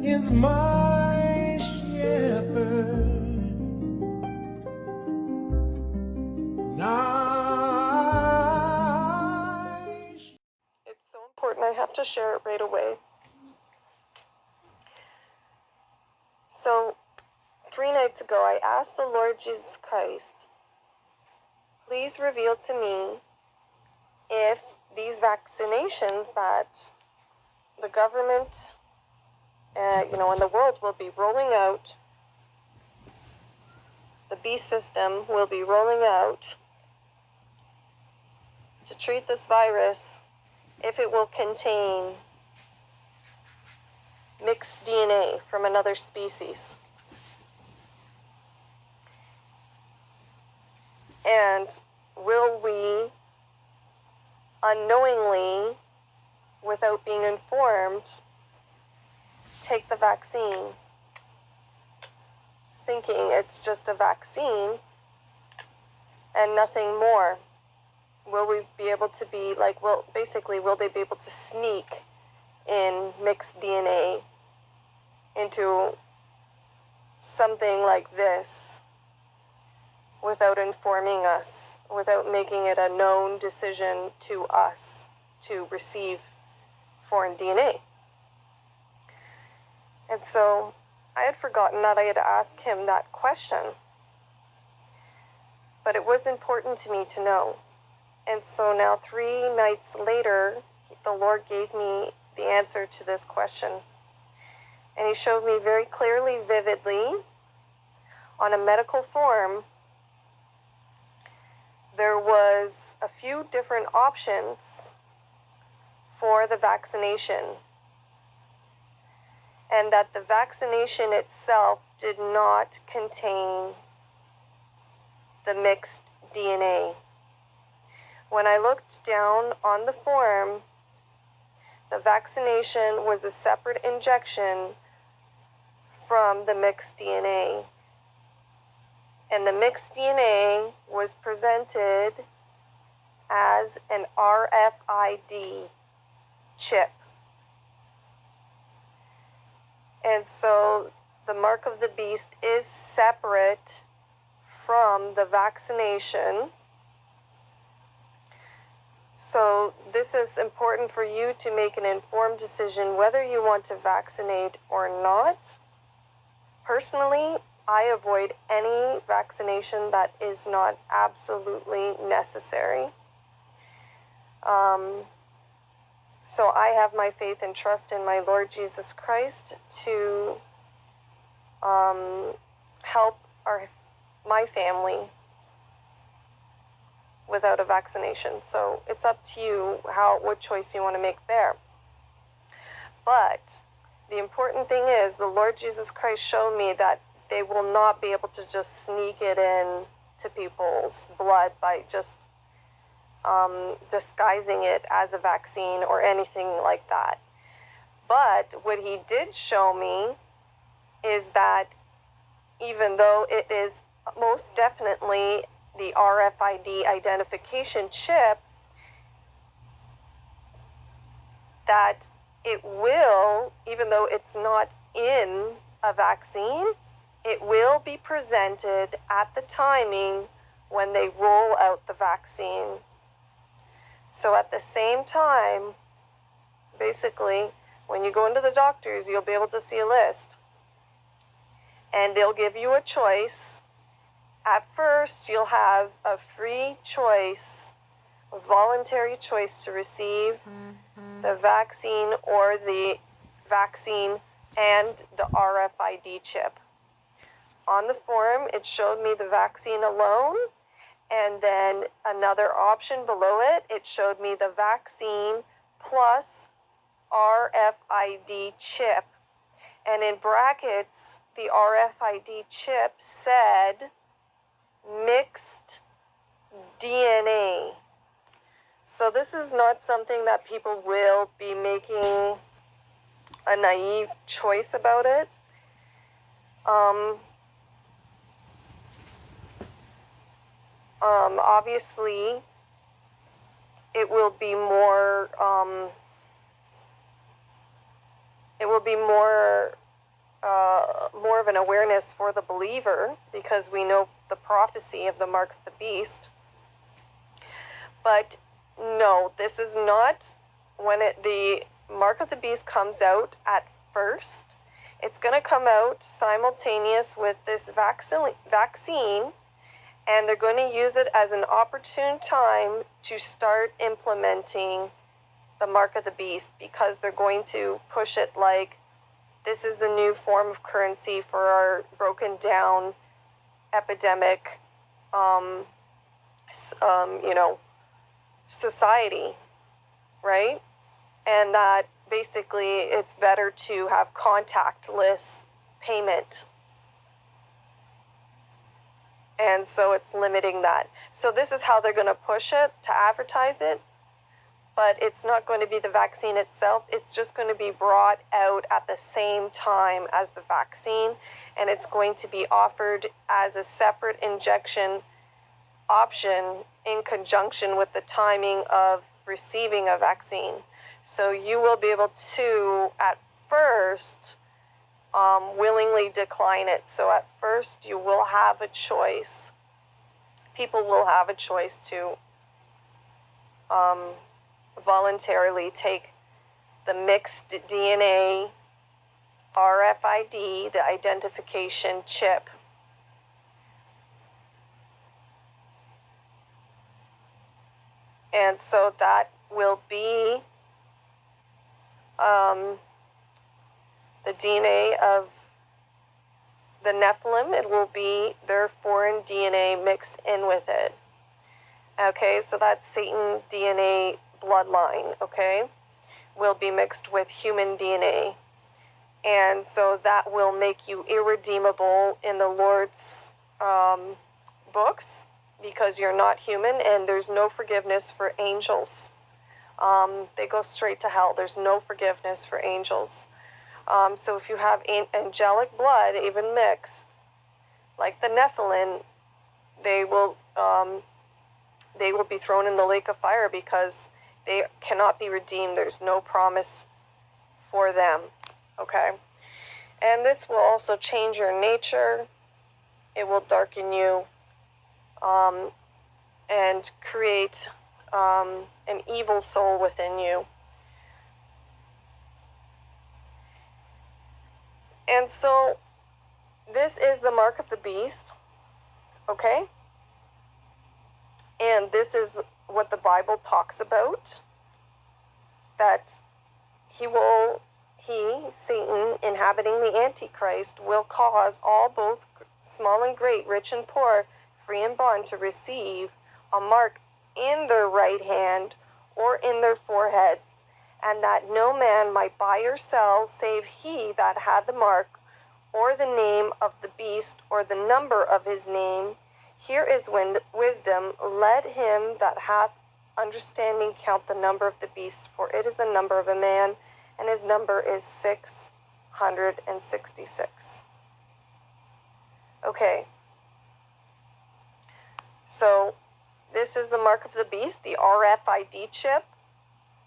is my shepherd. It's so important, I have to share it right away. So, 3 nights ago, I asked the Lord Jesus Christ, please reveal to me if these vaccinations that the government, and the world will be rolling out, the beast system will be rolling out to treat this virus, if it will contain mixed DNA from another species. And will we unknowingly, without being informed, take the vaccine, thinking it's just a vaccine and nothing more? Will we be able to be will they be able to sneak in mixed DNA into something like this without informing us, without making it a known decision to us to receive foreign DNA? And so I had forgotten that I had asked him that question, but it was important to me to know. And so now 3 nights later, the Lord gave me the answer to this question. And he showed me very clearly, vividly, on a medical form, there was a few different options for the vaccination. And that the vaccination itself did not contain the mixed DNA. When I looked down on the form, the vaccination was a separate injection from the mixed DNA. And the mixed DNA was presented as an RFID chip. And so the mark of the beast is separate from the vaccination. So this is important for you to make an informed decision whether you want to vaccinate or not. Personally, I avoid any vaccination that is not absolutely necessary. So I have my faith and trust in my Lord Jesus Christ to help my family without a vaccination. So it's up to you what choice you want to make there. But the important thing is the Lord Jesus Christ showed me that they will not be able to just sneak it in to people's blood by just disguising it as a vaccine or anything like that. But what he did show me is that even though it is most definitely the RFID identification chip, that it will, even though it's not in a vaccine, it will be presented at the timing when they roll out the vaccine. So at the same time, basically, when you go into the doctors, you'll be able to see a list. And they'll give you a choice. At first, you'll have a free choice, a voluntary choice to receive the vaccine or the vaccine and the RFID chip. On the form, it showed me the vaccine alone, and then another option below it, it showed me the vaccine plus RFID chip. And in brackets, the RFID chip said mixed DNA. So this is not something that people will be making a naive choice about it. Obviously, it will be more more of an awareness for the believer, because we know the prophecy of the mark of the beast. But no, this is not when the mark of the beast comes out at first. It's going to come out simultaneous with this vaccine, and they're going to use it as an opportune time to start implementing the mark of the beast, because they're going to push it like this is the new form of currency for our broken down epidemic, society, right? And that basically it's better to have contactless payment. And so it's limiting that. So this is how they're going to push it to advertise it. But it's not going to be the vaccine itself. It's just going to be brought out at the same time as the vaccine. And it's going to be offered as a separate injection option in conjunction with the timing of receiving a vaccine. So you will be able to, at first, willingly decline it. So at first, you will have a choice. People will have a choice to voluntarily take the mixed DNA RFID, the identification chip. And so that will be the DNA of the Nephilim. It will be their foreign DNA mixed in with it. Okay, so that's Satan DNA bloodline, okay, will be mixed with human DNA. And so that will make you irredeemable in the Lord's books, because you're not human, and there's no forgiveness for angels. They go straight to hell. There's no forgiveness for angels. So if you have angelic blood, even mixed, like the Nephilim, they will be thrown in the lake of fire, because they cannot be redeemed. There's no promise for them. Okay? And this will also change your nature. It will darken you and create an evil soul within you. And so this is the mark of the beast. Okay? And this is what the Bible talks about, that Satan, inhabiting the Antichrist, will cause all, both small and great, rich and poor, free and bond, to receive a mark in their right hand or in their foreheads, and that no man might buy or sell save he that had the mark, or the name of the beast, or the number of his name. Here is wisdom. Let him that hath understanding count the number of the beast, for it is the number of a man, and his number is 666. Okay. So this is the mark of the beast, the RFID chip.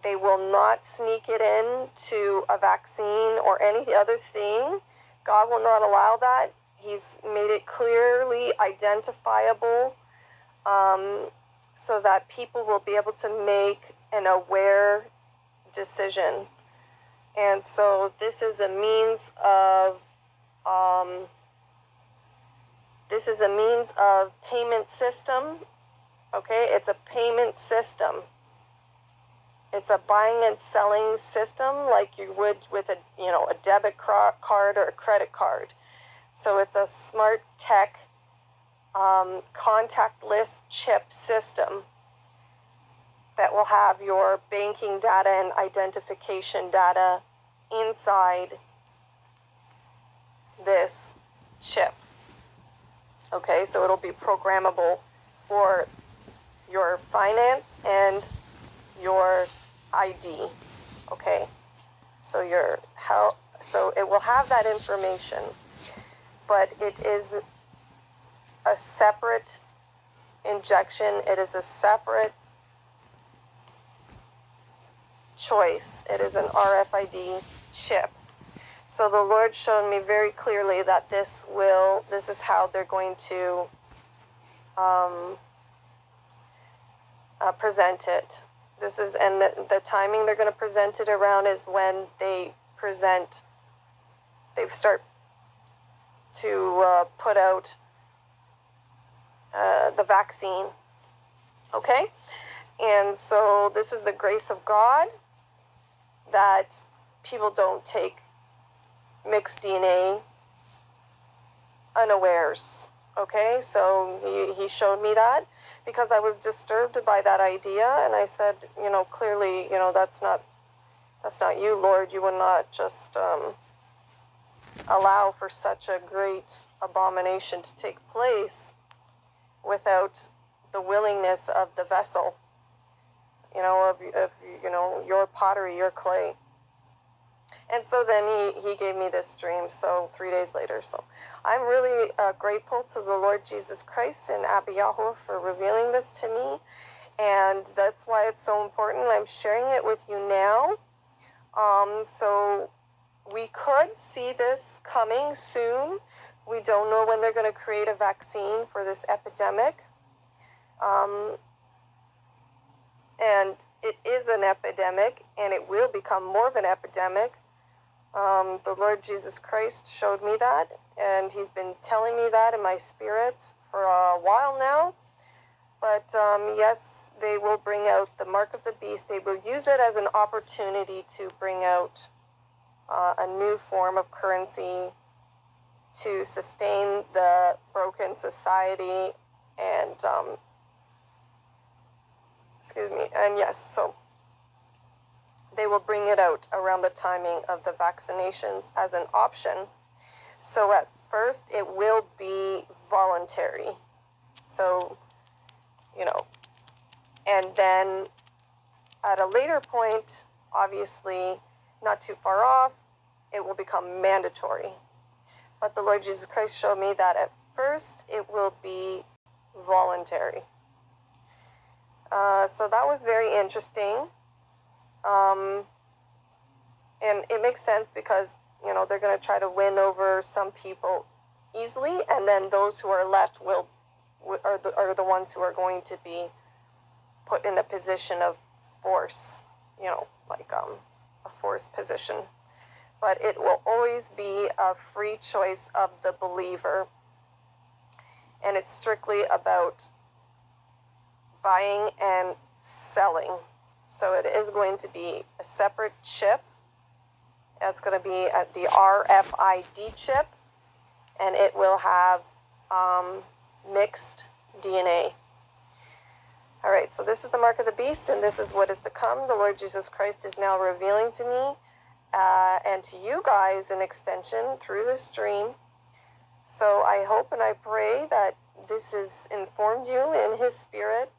They will not sneak it in to a vaccine or any other thing. God will not allow that. He's made it clearly identifiable, so that people will be able to make an aware decision. And so this is a means of payment system. Okay, it's a payment system. It's a buying and selling system, like you would with a debit card or a credit card. So it's a smart tech contactless chip system that will have your banking data and identification data inside this chip. Okay, so it'll be programmable for your finance and your ID. Okay, so so it will have that information, but it is a separate injection. It is a separate choice. It is an RFID chip. So the Lord showed me very clearly that this is how they're going to present it. And the timing they're going to present it around is when they start to put out the vaccine. Okay? And so this is the grace of God that people don't take mixed DNA unawares. Okay? So he showed me that because I was disturbed by that idea, and I said, clearly, that's not you, Lord. You would not just allow for such a great abomination to take place without the willingness of the vessel, of your pottery, your clay. And so then he gave me this dream, so 3 days later. So I'm really grateful to the Lord Jesus Christ and Abba Yahweh for revealing this to me, and that's why it's so important. I'm sharing it with you now. So we could see this coming soon. We don't know when they're going to create a vaccine for this epidemic. And it is an epidemic, and it will become more of an epidemic. The Lord Jesus Christ showed me that, and he's been telling me that in my spirit for a while now. But yes, they will bring out the mark of the beast. They will use it as an opportunity to bring out a new form of currency to sustain the broken society. And and yes, so they will bring it out around the timing of the vaccinations as an option. So at first it will be voluntary. So, and then at a later point, obviously not too far off, it will become mandatory. But the Lord Jesus Christ showed me that at first it will be voluntary. So that was very interesting. And it makes sense because, they're going to try to win over some people easily, and then those who are left are the ones who are going to be put in a position of force, like a force position. But it will always be a free choice of the believer, and it's strictly about buying and selling. So it is going to be a separate chip. It's going to be the RFID chip, and it will have mixed DNA. All right, so this is the mark of the beast, and this is what is to come. The Lord Jesus Christ is now revealing to me and to you guys an extension through this dream. So I hope and I pray that this has informed you in his spirit,